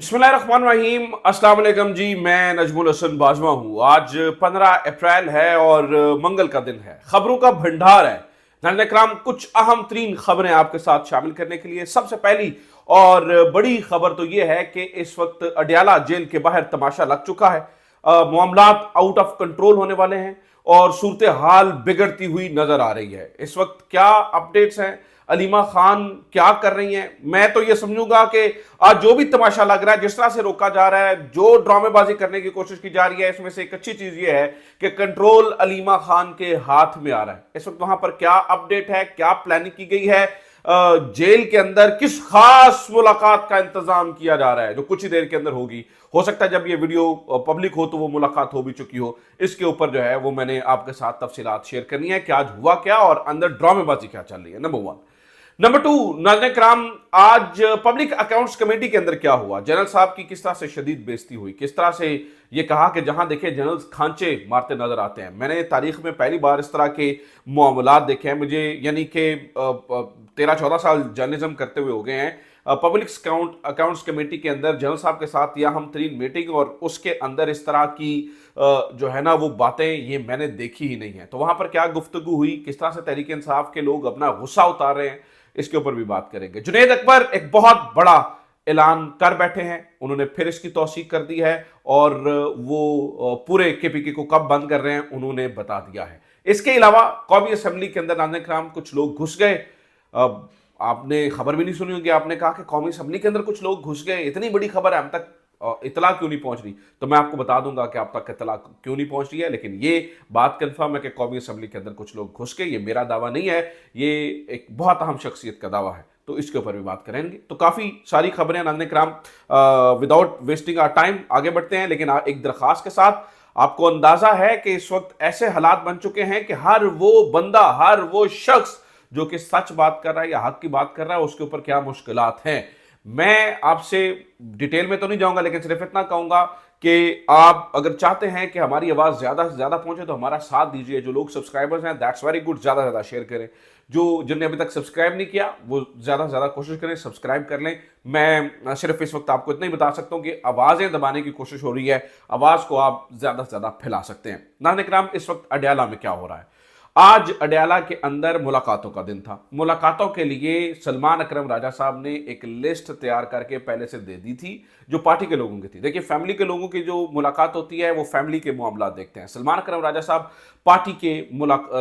बिस्मिल्लाहिर्रहमानिर्रहीम। अस्सलाम वालेकुम जी, मैं नजमुल हसन बाजवा हूँ। आज 15 अप्रैल है और मंगल का दिन है, खबरों का भंडार है। नाज़रीन इकराम, कुछ अहम तरीन खबरें आपके साथ शामिल करने के लिए सबसे पहली और बड़ी खबर तो यह है कि इस वक्त अडयाला जेल के बाहर तमाशा लग चुका है। मामलात आउट ऑफ कंट्रोल होने वाले हैं और सूरत हाल बिगड़ती हुई नजर आ रही है। इस वक्त क्या अपडेट्स हैं, अलीमा खान क्या कर रही हैं, मैं तो ये समझूंगा कि आज जो भी तमाशा लग रहा है, जिस तरह से रोका जा रहा है, जो ड्रामेबाजी करने की कोशिश की जा रही है, इसमें से एक अच्छी चीज ये है कि कंट्रोल अलीमा खान के हाथ में आ रहा है। इस वक्त वहां पर क्या अपडेट है, क्या प्लानिंग की गई है, जेल के अंदर किस खास मुलाकात का इंतजाम किया जा रहा है जो कुछ ही देर के अंदर होगी। हो सकता है जब ये वीडियो पब्लिक हो तो वो मुलाकात हो भी चुकी हो। इसके ऊपर जो है वो मैंने आपके साथ तफसीलात शेयर करनी है कि आज हुआ क्या और अंदर ड्रामेबाजी क्या चल रही है। Number one. नंबर टू, नाज़रीन कराम, आज पब्लिक अकाउंट्स कमेटी के अंदर क्या हुआ, जनरल साहब की किस तरह से शदीद बेइज्जती हुई, किस तरह से ये कहा कि जहां देखे जनरल खांचे मारते नजर आते हैं। मैंने तारीख में पहली बार इस तरह के मामलात देखे हैं। मुझे यानी कि 13-14 साल जर्नलिज्म करते हुए हो गए हैं। पब्लिक अकाउंट्स कमेटी के अंदर जनरल साहब के साथ या हम तरीन मीटिंग और उसके अंदर इस तरह की जो है ना वो बातें ये मैंने देखी ही नहीं है। तो वहां पर क्या गुफ्तगू हुई, किस तरह से तहरीक इंसाफ के लोग अपना गुस्सा उतार रहे हैं, इसके ऊपर भी बात करेंगे। जुनैद अकबर एक बहुत बड़ा ऐलान कर बैठे हैं, उन्होंने फिर इसकी तौसीक कर दी है और वो पूरे केपीके को कब बंद कर रहे हैं उन्होंने बता दिया है। इसके अलावा कौमी असम्बली के अंदर नाज़रीन कराम कुछ लोग घुस गए। आपने खबर भी नहीं सुनी होगी, आपने कहा कि कौमी असम्बली के अंदर कुछ लोग घुस गए, इतनी बड़ी खबर है, हम तक इतला क्यों नहीं पहुंच रही? तो मैं आपको बता दूंगा कि आप तक इतला क्यों नहीं पहुंच रही है। लेकिन ये बात कंफर्म है कि कौमी असम्बली के अंदर कुछ लोग घुस गए। ये मेरा दावा नहीं है, ये एक बहुत अहम शख्सियत का दावा है, तो इसके ऊपर भी बात करेंगे। तो काफ़ी सारी खबरें नाज़रीन कराम, विदाउट वेस्टिंग आवर टाइम आगे बढ़ते हैं, लेकिन एक दरख्वास्त के साथ। आपको अंदाजा है कि इस वक्त ऐसे हालात बन चुके हैं कि हर वो बंदा, हर वो शख्स जो कि सच बात कर रहा है या हक की बात कर रहा है, उसके ऊपर क्या मुश्किलात हैं। मैं आपसे डिटेल में तो नहीं जाऊंगा, लेकिन सिर्फ इतना कहूंगा कि आप अगर चाहते हैं कि हमारी आवाज़ ज़्यादा से ज़्यादा पहुंचे तो हमारा साथ दीजिए। जो लोग सब्सक्राइबर्स हैं, दैट्स वेरी गुड, ज़्यादा से ज़्यादा शेयर करें। जिनने अभी तक सब्सक्राइब नहीं किया वो ज़्यादा से ज़्यादा कोशिश करें, सब्सक्राइब कर लें। मैं सिर्फ इस वक्त आपको इतना ही बता सकता हूँ कि आवाज़ें दबाने की कोशिश हो रही है, आवाज़ को आप ज़्यादा से ज़्यादा फैला सकते हैं। नाज़रीन इकराम, इस वक्त अडयाला में क्या हो रहा है? आज अडयाला के अंदर मुलाकातों का दिन था। मुलाकातों के लिए सलमान अकरम राजा साहब ने एक लिस्ट तैयार करके पहले से दे दी थी जो पार्टी के लोगों की थी। देखिए, फैमिली के लोगों की जो मुलाकात होती है वो फैमिली के मामला देखते हैं। सलमान अकरम राजा साहब पार्टी के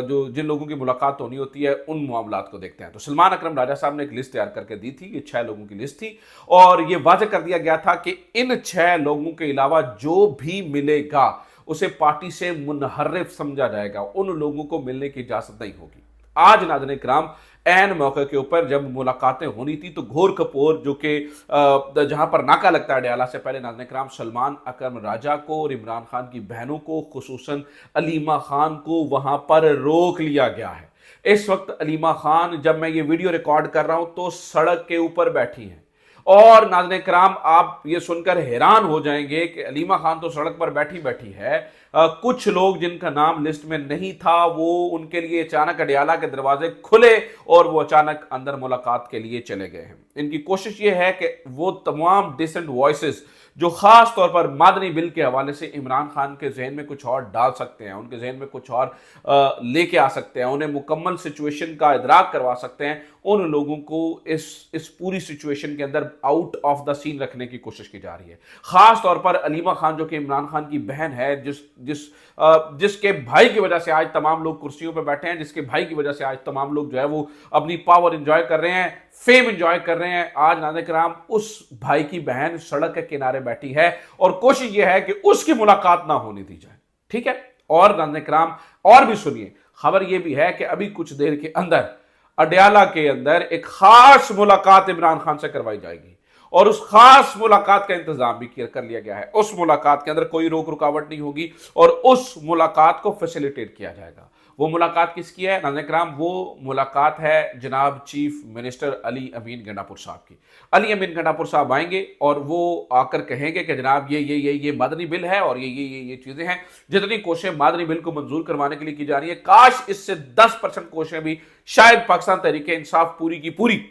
जो जिन लोगों की मुलाकात होनी होती है उन मामलात को देखते हैं। तो सलमान अकरम राजा साहब ने एक लिस्ट तैयार करके दी थी, ये 6 लोगों की लिस्ट थी और ये वाज़ेह कर दिया गया था कि इन 6 लोगों के अलावा जो भी मिलेगा उसे पार्टी से मुनहर्रिफ समझा जाएगा, उन लोगों को मिलने की इजाजत नहीं होगी। आज नाज़रीन इकराम, ऐन मौके के ऊपर जब मुलाकातें होनी थी तो घोर कपूर जो कि जहां पर नाका लगता है अडयाला से पहले, नाज़रीन इकराम, सलमान अकरम राजा को और इमरान खान की बहनों को, खुसूसन अलीमा खान को वहां पर रोक लिया गया है। इस वक्त अलीमा खान, जब मैं ये वीडियो रिकॉर्ड कर रहा हूं तो सड़क के ऊपर बैठी हैं और नाज़रीन कराम, आप ये सुनकर हैरान हो जाएंगे कि अलीमा खान तो सड़क पर बैठी बैठी है, कुछ लोग जिनका नाम लिस्ट में नहीं था वो उनके लिए अचानक अडयाला के दरवाजे खुले और वो अचानक अंदर मुलाकात के लिए चले गए हैं। इनकी कोशिश ये है कि वो तमाम डिसेंट वॉइसेस जो खास तौर पर मादनी बिल के हवाले से इमरान खान के जहन में कुछ और डाल सकते हैं, उनके जहन में कुछ और लेके आ सकते हैं, उन्हें मुकम्मल सिचुएशन का इदराक करवा सकते हैं, उन लोगों को इस पूरी सिचुएशन के अंदर आउट ऑफ द सीन रखने की कोशिश की जा रही है। खास तौर पर अलीमा खान जो कि इमरान खान की बहन है, जिसके भाई की वजह से आज तमाम लोग कुर्सियों पर बैठे हैं, जिसके भाई की वजह से आज तमाम लोग जो है वो अपनी पावर एंजॉय कर रहे हैं, फेम एंजॉय कर रहे हैं। आज नाज़रीन कराम, उस भाई की बहन सड़क के किनारे बैठी है और कोशिश यह है कि उसकी मुलाकात ना होने दी जाए। ठीक है, और नाज़रीन कराम, और भी सुनिए, खबर यह भी है कि अभी कुछ देर के अंदर अडयाला के अंदर एक खास मुलाकात इमरान खान से करवाई जाएगी और उस खास मुलाकात का इंतजाम भी कर लिया गया है। उस मुलाकात के अंदर कोई रोक रुकावट नहीं होगी और उस मुलाकात को फैसिलिटेट किया जाएगा। वो मुलाकात किसकी है नाज़रीन कराम? वो मुलाकात है जनाब चीफ मिनिस्टर अली अमीन गंडापुर साहब की। अली अमीन गंडापुर साहब आएंगे और वो आकर कहेंगे कि जनाब ये मदनी बिल है और ये चीज़ें हैं, जितनी कोशिशें मदनी बिल को मंजूर करवाने के लिए की जा रही है, काश इससे 10% कोशिशें भी शायद पाकिस्तान तहरीक इंसाफ पूरी की पूरी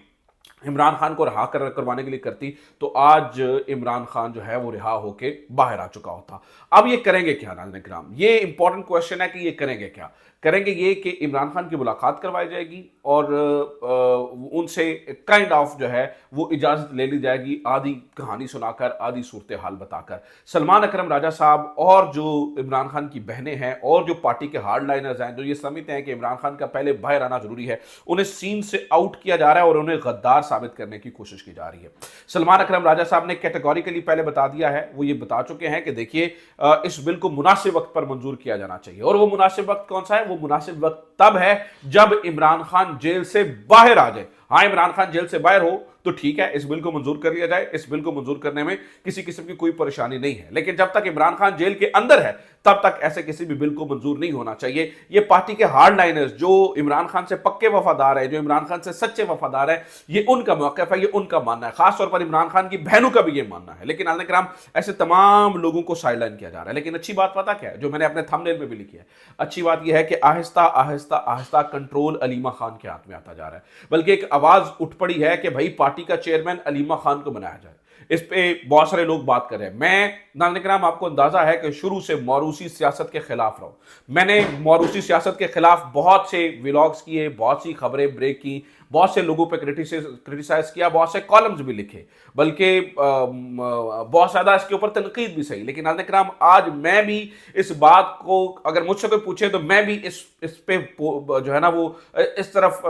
इमरान खान को रहा करवाने के लिए करती तो आज इमरान खान जो है वो रिहा होके बाहर आ चुका होता। अब ये करेंगे क्या नाज़रीन किराम, ये इंपॉर्टेंट क्वेश्चन है कि ये करेंगे क्या। करेंगे ये कि इमरान खान की मुलाकात करवाई जाएगी और उनसे काइंड ऑफ जो है वो इजाज़त ले ली जाएगी, आधी कहानी सुनाकर, आधी सूरत हाल बताकर। सलमान अकरम राजा साहब और जो इमरान खान की बहनें हैं और जो पार्टी के हार्ड लाइनर्स हैं, जो ये समझते हैं कि इमरान खान का पहले बाहर आना जरूरी है, उन्हें सीन से आउट किया जा रहा है और उन्हें गद्दार साबित करने की कोशिश की जा रही है। सलमान अकरम राजा साहब ने कैटेगोरिकली पहले बता दिया है, वो ये बता चुके हैं कि देखिए इस बिल को मुनासिब वक्त पर मंजूर किया जाना चाहिए। और वो मुनासिब वक्त कौन सा है? वो मुनासिब वक्त तब है जब इमरान खान जेल से बाहर आ जाए। हाँ, इमरान खान जेल से बाहर हो तो ठीक है, इस बिल को मंजूर कर लिया जाए, इस बिल को मंजूर करने में किसी किस्म की कोई परेशानी नहीं है। लेकिन जब तक इमरान खान जेल के अंदर है तब तक ऐसे किसी भी बिल को मंजूर नहीं होना चाहिए। ये पार्टी के हार्ड लाइनर्स जो इमरान खान से पक्के वफादार है, जो इमरान खान से सच्चे वफादार है, ये उनका मौक़िफ़ है, ये उनका मानना है। खासतौर पर इमरान खान की बहनों का भी ये मानना है। लेकिन नाज़रीन किराम, ऐसे तमाम लोगों को साइडलाइन किया जा रहा है। लेकिन अच्छी बात पता क्या है, जो मैंने अपने थंबनेल में भी लिखी है, अच्छी बात यह है कि आहिस्ता आहिस्ता आहिस्ता कंट्रोल अलीमा खान के हाथ में आता जा रहा है। बल्कि एक आवाज उठ पड़ी है कि भाई पार्टी का चेयरमैन अलीमा खान को बनाया जाए। इस पे बहुत सारे लोग बात कर रहे हैं। मैं नाज़रीन किराम, आपको अंदाजा है कि शुरू से मौरूसी सियासत के खिलाफ रहा हूं। मैंने मौरूसी सियासत के खिलाफ बहुत से व्लॉग्स किए, बहुत सी खबरें ब्रेक की, बहुत से लोगों पे क्रिटिसाइज किया, बहुत से कॉलम्स भी लिखे, बल्कि बहुत ज़्यादा इसके ऊपर तनकीद भी सही। लेकिन नाज़रीन किराम, आज मैं भी इस बात को, अगर मुझसे कोई पूछे तो मैं भी इस पे जो है ना वो इस तरफ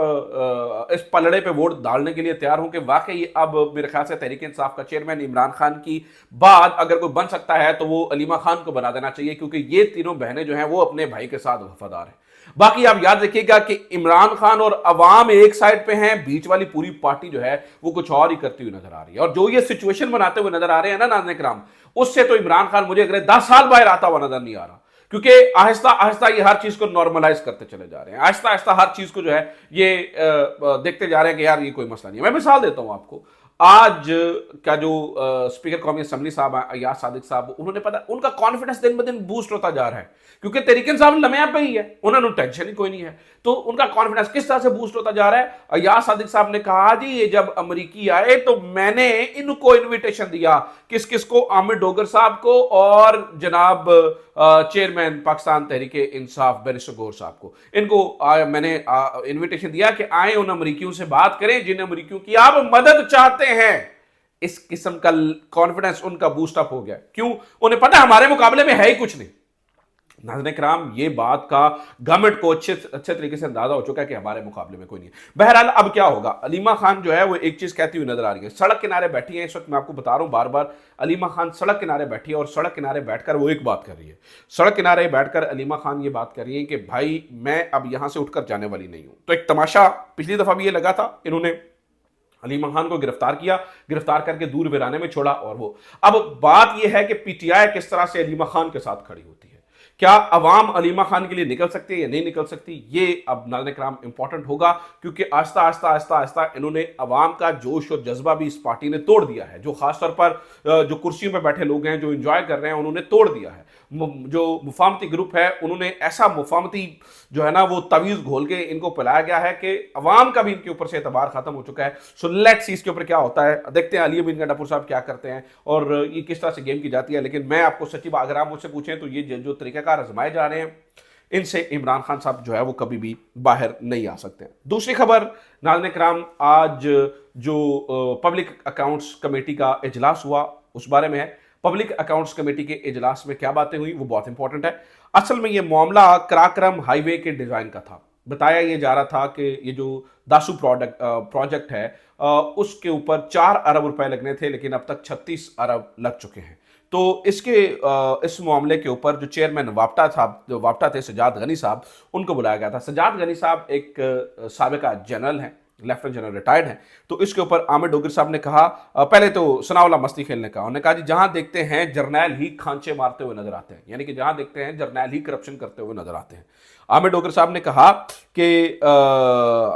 इस पलड़े पे वोट डालने के लिए तैयार हूं कि वाकई अब मेरे ख्याल से तहरीक इंसाफ का चेयरमैन इमरान खान की बाद अगर कोई बन सकता है तो वो अलीमा खान को बना देना चाहिए, क्योंकि ये तीनों बहनें जो हैं वो अपने भाई के साथ वफादार हैं। बाकी आप याद रखिएगा कि इमरान खान और अवाम एक साइड पे हैं, बीच वाली पूरी पार्टी जो है वो कुछ और ही करती हुई नजर आ रही है। और जो ये सिचुएशन बनाते हुए नजर आ रहे हैं ना नाज़रीन किराम, उससे तो इमरान खान मुझे अगले 10 साल बाहर आता हुआ नजर नहीं आ रहा, क्योंकि आहिस्ता आहिस्ता ये हर चीज को नॉर्मलाइज करते चले जा रहे हैं। आहिस्ता आहिस्ता हर चीज को जो है ये देखते जा रहे हैं कि यार ये कोई मसला नहीं है। मैं मिसाल देता हूं आपको, आज का जो स्पीकर कौमी असम्बली साहब अय्याज सादिक साहब, उन्होंने पता उनका कॉन्फिडेंस दिन ब दिन बूस्ट होता जा रहा है, क्योंकि तहरीक इंसाफ लम्हे पे ही है, उन्होंने टेंशन ही कोई नहीं है, तो उनका कॉन्फिडेंस किस तरह से बूस्ट होता जा रहा है। अय्याज सादिक साहब ने कहा जी ये जब अमरीकी आए तो मैंने इनको इन्विटेशन दिया, किस किस को? आमिर डोगर साहब को और जनाब चेयरमैन पाकिस्तान तहरीक इंसाफ बैरिस्टर गौहर साहब को। इनको मैंने इन्विटेशन दिया कि आए उन अमरीकियों से बात करें जिन अमरीकियों की आप मदद चाहते हैं। इस किस्म का कॉन्फिडेंस उनका बूस्टअप हो गया। क्यों? उन्हें पता है हमारे मुकाबले में है ही कुछ नहीं। नाज़रीन किराम, ये बात का गवर्नमेंट को अच्छे तरीके से अंदाजा हो चुका है कि हमारे मुकाबले में कोई नहीं है। बहरहाल अब क्या होगा, अलीमा खान जो है वो एक चीज कहती हुई नजर आ रही है। सड़क किनारे बैठी है इस वक्त, मैं आपको बता रहा हूं बार बार, अलीमा खान सड़क किनारे बैठी है और सड़क किनारे बैठकर वो एक बात कर रही है। सड़क किनारे बैठकर अलीमा खान ये बात कर रही है कि भाई मैं अब यहां से उठकर जाने वाली नहीं हूं। तो एक तमाशा पिछली दफा भी ये लगा था, इन्होंने अलीमा खान को गिरफ्तार किया, गिरफ्तार करके दूर वीराने में छोड़ा, और वो अब बात यह है कि पीटीआई किस तरह से अलीमा खान के साथ खड़ी होती है। क्या अवाम अलीमा खान के लिए निकल सकती है या नहीं निकल सकती, ये अब नाज़रीन किराम इंपॉर्टेंट होगा, क्योंकि आस्ता आस्ता आस्ता आस्ता इन्होंने अवाम का जोश और जज्बा भी इस पार्टी ने तोड़ दिया है। जो खासतौर पर जो कुर्सियों पर बैठे लोग हैं, जो इंजॉय कर रहे हैं, उन्होंने तोड़ दिया है। जो मुफाहमती ग्रुप है, उन्होंने ऐसा मुफाहमती जो है ना वो तवीज़ घोल के इनको पिलाया गया है कि अवाम का भी इनके ऊपर से एतबार खत्म हो चुका है। सो लेट्स सी इसके ऊपर क्या होता है, देखते हैं अली अमीन गंडापुर साहब क्या करते हैं और ये किस तरह से गेम की जाती है। लेकिन मैं आपको सच्ची बात, अगर आप मुझसे पूछें तो ये जो तरीक़ाकार आजमाए जा रहे हैं, इनसे इमरान खान साहब जो है वो कभी भी बाहर नहीं आ सकते हैं। दूसरी खबर नाज़रीन किराम, आज जो पब्लिक अकाउंट्स कमेटी का इजलास हुआ उस बारे में है। पब्लिक अकाउंट्स कमेटी के इजलास में क्या बातें हुई वो बहुत इंपॉर्टेंट है। असल में ये मामला कराक्रम हाईवे के डिजाइन का था। बताया ये जा रहा था कि ये जो दासू प्रोजेक्ट है उसके ऊपर 4 अरब रुपए लगने थे, लेकिन अब तक 36 अरब लग चुके हैं। तो इस मामले के ऊपर जो चेयरमैन वापटा थे सजाद गनी साहब, उनको बुलाया गया था। सजाद गनी साहब एक साबिका जनरल हैं, लेफ्टिनेंट जनरल रिटायर्ड हैं। तो इसके ऊपर आमिर डोगर साहब ने कहा, पहले तो सनाउल्ला मस्ती खेलने का, उन्होंने कहा जी जहां देखते हैं जर्नैल ही खांचे मारते हुए नजर आते हैं, यानी कि जहां देखते हैं जर्नैल ही करप्शन करते हुए नजर आते हैं। आमिर डोगर साहब ने कहा कि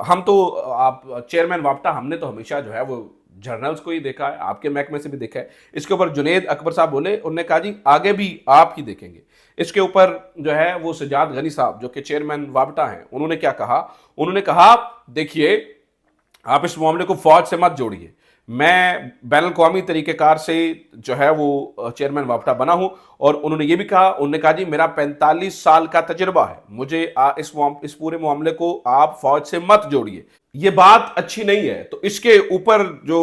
हम तो आप चेयरमैन वापटा, हमने तो हमेशा जो है वो जर्नल्स को ही देखा है, आपके महकमे से भी देखा है। इसके ऊपर जुनेद अकबर साहब बोले, उन्होंने कहा जी आगे भी आप ही देखेंगे। इसके ऊपर जो है वो सजाद गनी साहब जो कि चेयरमैन वापटा हैं, उन्होंने क्या कहा, उन्होंने कहा देखिए आप इस मामले को फौज से मत जोड़िए। मैं बैनुल अक़वामी तरीक़ेकार से जो है वो चेयरमैन वापटा बना हूं, और उन्होंने ये भी कहा, उन्होंने कहा जी मेरा 45 साल का तजुर्बा है, मुझे इस पूरे मामले को आप फौज से मत जोड़िए, ये बात अच्छी नहीं है। तो इसके ऊपर जो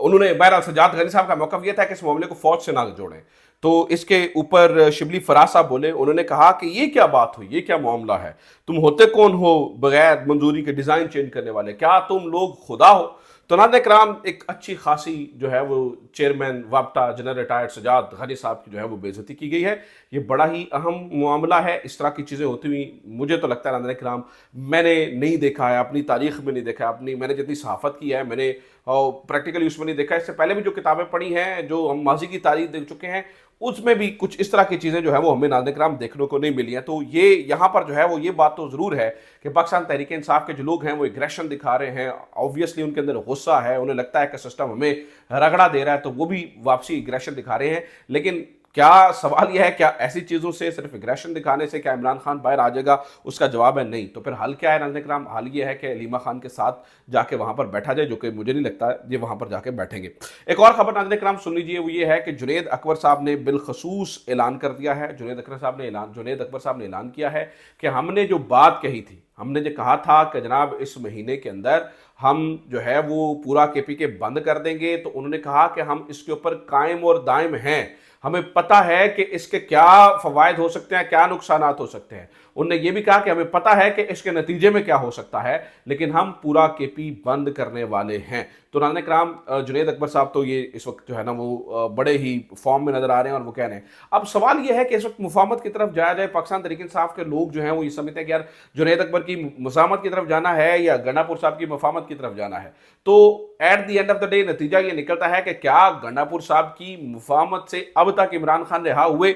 उन्होंने बहरहाल सज्जाद गनी साहब का मौक़िफ़ ये था कि इस मामले को फौज से ना जोड़ें। तो इसके ऊपर शिबली फराज साहब बोले, उन्होंने कहा कि ये क्या बात हुई, ये क्या मामला है, तुम होते कौन हो बगैर मंजूरी के डिज़ाइन चेंज करने वाले, क्या तुम लोग खुदा हो। तो नाज़रीन इकराम, एक अच्छी खासी जो है वो चेयरमैन वापटा जनरल रिटायर्ड सज्जाद गनी साहब की जो है वो बेइज्जती की गई है। ये बड़ा ही अहम मामला है। इस तरह की चीज़ें होती हुई मुझे तो लगता है नाज़रीन इकराम मैंने नहीं देखा है, अपनी तारीख में नहीं देखा है, मैंने जितनी सहाफ़त की है मैंने प्रैक्टिकली उसमें नहीं देखा। इससे पहले भी जो किताबें पढ़ी हैं, जो हम माजी की तारीख देख चुके हैं, उसमें भी कुछ इस तरह की चीज़ें जो है वो हमें नाज़रीन इकराम देखने को नहीं मिली हैं। तो ये यहाँ पर जो है वो ये बात तो ज़रूर है कि पाकिस्तान तहरीक इंसाफ के जो लोग हैं वो एग्रेशन दिखा रहे हैं, ऑब्वियसली उनके अंदर गुस्सा है, उन्हें लगता है कि सिस्टम हमें रगड़ा दे रहा है, तो वो भी वापसी एग्रेशन दिखा रहे हैं। लेकिन क्या सवाल यह है, क्या ऐसी चीज़ों से, सिर्फ एग्रेशन दिखाने से क्या इमरान खान बाहर आ जाएगा? उसका जवाब है नहीं। तो फिर हल क्या है नाज़रीन इकराम? हल ये है कि हलीमा खान के साथ जाके वहाँ पर बैठा जाए, जो कि मुझे नहीं लगता ये वहाँ पर जाके बैठेंगे। एक और खबर नाज़रीन इकराम सुन लीजिए, वो ये है कि जुनैद अकबर साहब ने बिलखसूस ऐलान कर दिया है। जुनैद अकबर साहब ने ऐलान किया है कि हमने जो बात कही थी, हमने जो कहा था कि जनाब इस महीने के अंदर हम जो है वो पूरा KPK बंद कर देंगे, तो उन्होंने कहा कि हम इसके ऊपर कायम और दायम हैं, हमें पता है कि इसके क्या फ़वायद हो सकते हैं, क्या नुकसानात हो सकते हैं। उन्होंने ये भी कहा कि हमें पता है कि इसके नतीजे में क्या हो सकता है, लेकिन हम पूरा KP बंद करने वाले हैं। तो नाज़रीन इकराम, जुनैद अकबर साहब तो ये इस वक्त जो है ना वो बड़े ही फॉर्म में नज़र आ रहे हैं और वो कह रहे हैं। अब सवाल ये है कि इस वक्त मुफाहमत की तरफ जाया जाए, पाकिस्तान तहरीक इंसाफ के लोग जो हैं वो ये समझते हैं कि यार जुनैद अकबर की मुफाहमत की तरफ जाना है या गंडापुर साहब की मुफाहमत की तरफ जाना है। तो at the end of the day नतीजा ये निकलता है कि क्या गंडापुर साहब की मुफाहमत से अब तक इमरान खान रिहा हुए?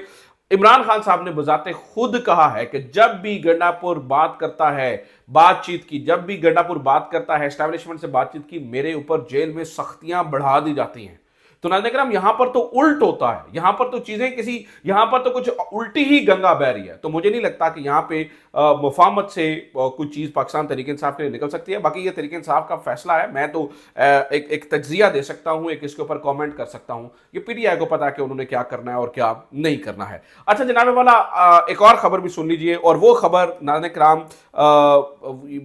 इमरान खान साहब ने बजाते खुद कहा है कि जब भी गंडापुर बात करता है, बातचीत की, जब भी गंडापुर बात करता है, एस्टैब्लिशमेंट से बातचीत की, मेरे ऊपर जेल में सख्तियां बढ़ा दी जाती हैं। तो नाज़रीन इकराम, यहां पर तो उल्ट होता है, यहां पर तो चीजें यहां पर तो कुछ उल्टी ही गंगा बह रही है। तो मुझे नहीं लगता कि यहां पे मुफाहमत से कुछ चीज पाकिस्तान तहरीक इंसाफ के लिए निकल सकती है। बाकी ये तहरीक इंसाफ का फैसला है, मैं तो एक तज्जिया दे सकता हूं, एक इसके ऊपर कॉमेंट कर सकता हूं। ये PTI को पता है कि उन्होंने क्या करना है और क्या नहीं करना है। अच्छा जनाब वाला, एक और खबर भी सुन लीजिए, और वो खबर नाज़रीन इकराम,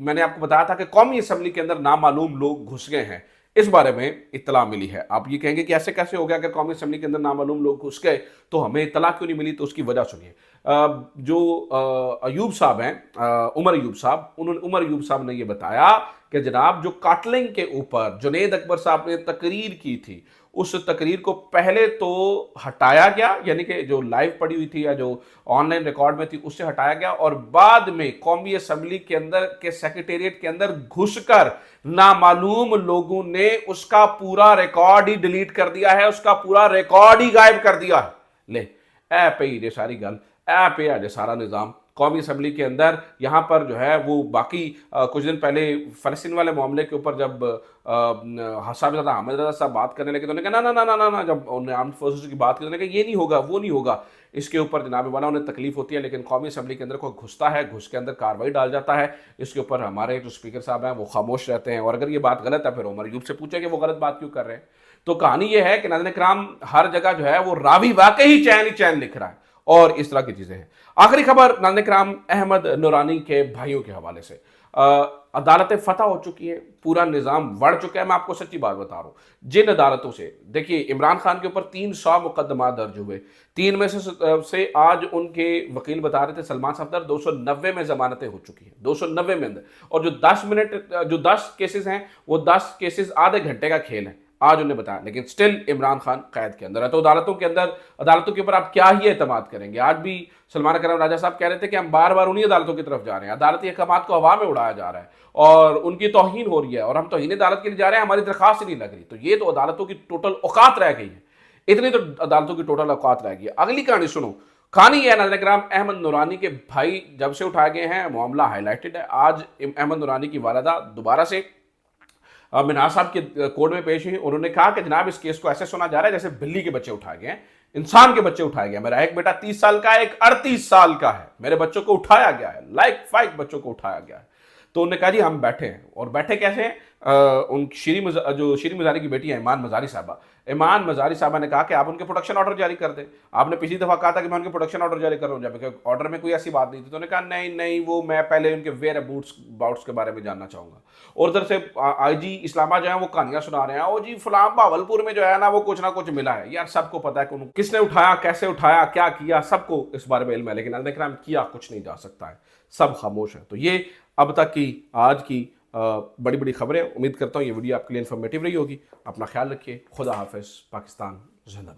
मैंने आपको बताया था कि कौमी असम्बली के अंदर नामालूम लोग घुस गए हैं, इस बारे में इत्तला मिली है। आप ये कहेंगे कि ऐसे कैसे हो गया, अगर कौमी असेंबली के अंदर नामालूम लोग घुस गए तो हमें इत्तला क्यों नहीं मिली? तो उसकी वजह सुनिए। जो अयूब साहब हैं, उमर अयूब साहब ने ये बताया कि जनाब जो काटलिंग के ऊपर जुनैद अकबर साहब ने तकरीर की थी, उस तकरीर को पहले तो हटाया गया, यानी कि जो लाइव पड़ी हुई थी या जो ऑनलाइन रिकॉर्ड में थी उससे हटाया गया, और बाद में कौमी असेंबली के अंदर के सेक्रेटेरिएट के अंदर घुसकर नामालूम लोगों ने उसका पूरा रिकॉर्ड ही डिलीट कर दिया है, उसका पूरा रिकॉर्ड ही गायब कर दिया है। ले ऐ पे ही सारी गल, ऐ पे है सारा निज़ाम कौमी असम्बली के अंदर। यहाँ पर जो है वो बाकी कुछ दिन पहले फ़लस्तीन वाले मामले के ऊपर जब हामिद रज़ा साहब बात करने लगे तो उन्होंने कहा ना, जब उन्होंने आर्म्ड फोर्सेस की बात की तो उन्होंने कहा ये नहीं होगा, वो नहीं होगा। इसके ऊपर जनाब वाला उन्हें तकलीफ होती है, लेकिन कौमी असम्बली के अंदर कोई घुसता है, घुस के अंदर कार्रवाई डाल जाता है, इसके ऊपर हमारे जो स्पीकर साहब हैं वो खामोश रहते हैं, और अगर ये बात गलत है फिर उमर अयूब से पूछे कि वो गलत बात क्यों कर रहे हैं। तो कहानी ये है कि नाज़रीन इकराम, हर जगह जो है वो रावी वाकई चैन ही चैन लिख रहा है, और इस तरह की चीजें हैं। आखिरी खबर नाज़रीन इकराम, अहमद नूरानी के भाइयों के हवाले से। अदालतें फतह हो चुकी है, पूरा निज़ाम बढ़ चुका है। मैं आपको सच्ची बात बता रहा हूं, जिन अदालतों से, देखिए इमरान खान के ऊपर 300 मुकदमा दर्ज हुए, 3 में से आज उनके वकील बता रहे थे सलमान सफदर 290 में जमानतें हो चुकी हैं, 290 में अंदर। और जो 10 केसेस हैं वो 10 केसेस आधे घंटे का खेल है, आज उन्हें बताया, लेकिन स्टिल इमरान खान कैद के अंदर है। तो अदालतों के ऊपर आप क्या ही एतमाद करेंगे? आज भी सलमान अकरम राजा साहब कह रहे थे कि हम बार बार उन्हीं अदालतों की तरफ जा रहे हैं, अदालती अहकामात को हवा में उड़ाया जा रहा है और उनकी तौहीन हो रही है, और हम तौहीन अदालत के लिए जा रहे हैं, हमारी दरखास्त ही नहीं लग रही। तो ये तो अदालतों की टोटल औकात रह गई है, इतनी तो अदालतों की टोटल औकात रह गई है। अगली कहानी सुनो, कहानी है नाज़रीन इकराम, अहमद नूरानी के भाई जब से उठाए गए हैं, मामला हाईलाइटेड है। आज अहमद नूरानी की वालिदा दोबारा से मिनाज साहब के कोर्ट में पेश हुई। उन्होंने कहा कि जनाब इस केस को ऐसे सुना जा रहा है जैसे बिल्ली के बच्चे उठाए गए हैं, इंसान के बच्चे उठाए गए। मेरा एक बेटा 30 साल का है, एक 38 साल का है, मेरे बच्चों को उठाया गया है, लाइक 5 बच्चों को उठाया गया है। تو انہوں نے کہا جی ہم بیٹھے ہیں، اور بیٹھے کیسے ہیں؟ ان جو شیریں مزاری کی بیٹی ہیں ایمان مزاری صاحبہ، ایمان مزاری صاحبہ نے کہا کہ آپ ان کے پروڈکشن آرڈر جاری کر دیں. آپ نے پچھلی دفعہ کہا تھا کہ میں ان کے پروڈکشن آرڈر جاری کر رہا ہوں، جبکہ آرڈر میں کوئی ایسی بات نہیں تھی. تو انہوں نے کہا نہیں نہیں، وہ میں پہلے ان کے ویئر اباؤٹس کے بارے میں جاننا چاہوں گا. اور ادھر سے آئی جی اسلام آباد جو ہے وہ کہانیاں سنا رہے ہیں، او جی فلاں بہاولپور میں جو ہے نا وہ کچھ نہ کچھ ملا ہے. یار سب کو پتا ہے کہ کس نے اٹھایا، کیسے اٹھایا، کیا کیا، سب کو اس بارے میں علم ہے، لیکن ناظرین کرام کیا کچھ نہیں جا سکتا ہے، سب خاموش ہیں. تو یہ اب تک کی آج کی بڑی بڑی خبریں. امید کرتا ہوں یہ ویڈیو آپ کے لیے انفارمیٹیو رہی ہوگی. اپنا خیال رکھیے. خدا حافظ. پاکستان زندہ باد.